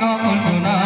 নকল সোনা।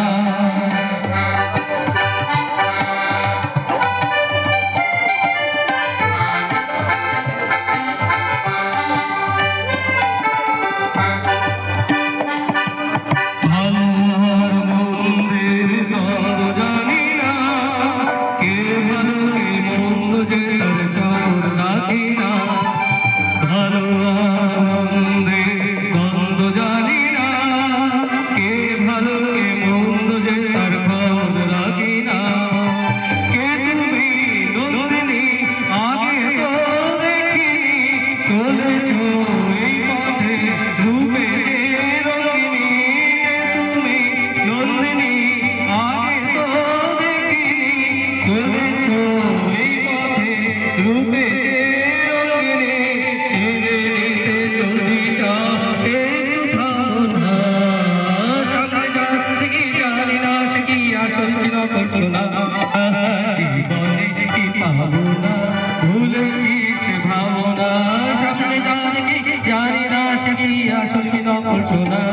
সোনা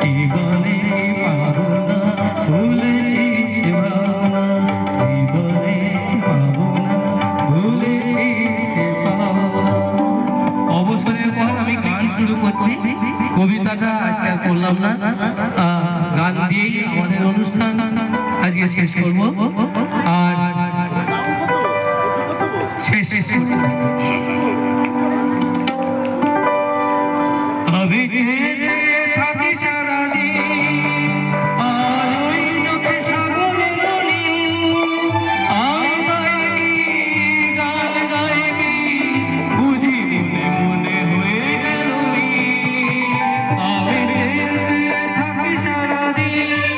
জীবনে পাবো না ভুলেছিস ভাবনা, জীবনে পাবো না ভুলেছিস ভাবনা। অবসরের পর আমি গান শুরু করছি, কবিতাটা আজকে আর করলাম না, গান দিয়েই আমাদের অনুষ্ঠান আজকে শেষ করব। আর শেষ আমি থাকি সারাদিন আর ওই চোখে সাগরের আমি গাইবি গান গাইবি বুঝি মনে মনে হয়ে গেল আমি থাকি সারাদিন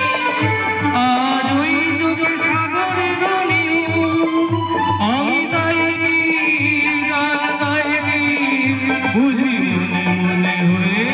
আর ওই চোখে সাগরের আমি গাইবি গান গাইবি বুঝি মনে মনে হয়ে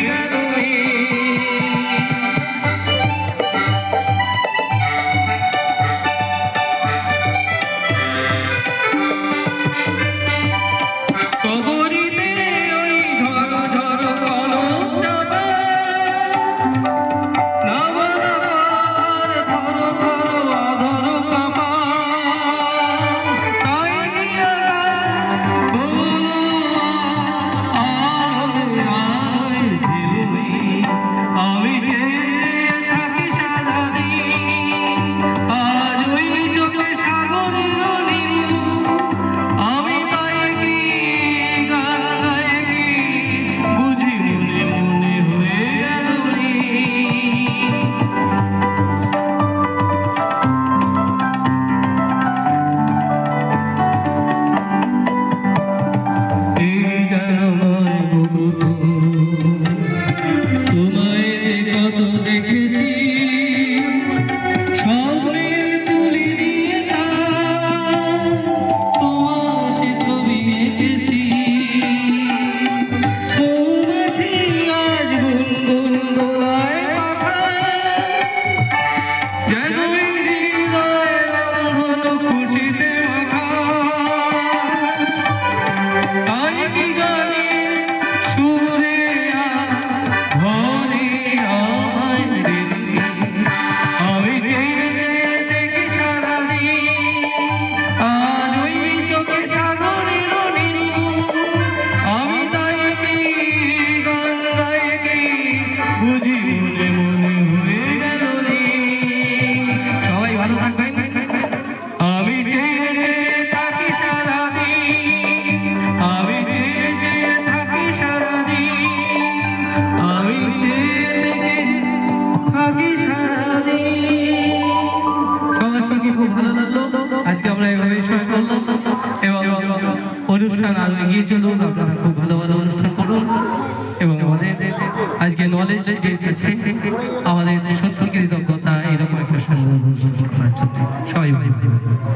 অনুষ্ঠান আরো এগিয়ে চলুক, আপনারা খুব ভালো ভালো অনুষ্ঠান করুন এবং আমাদের আজকে নলেজ আছে আমাদের সত্যি কৃতজ্ঞতা এরকম একটা সুন্দর অনুষ্ঠান করার জন্য। সবাই ভালো।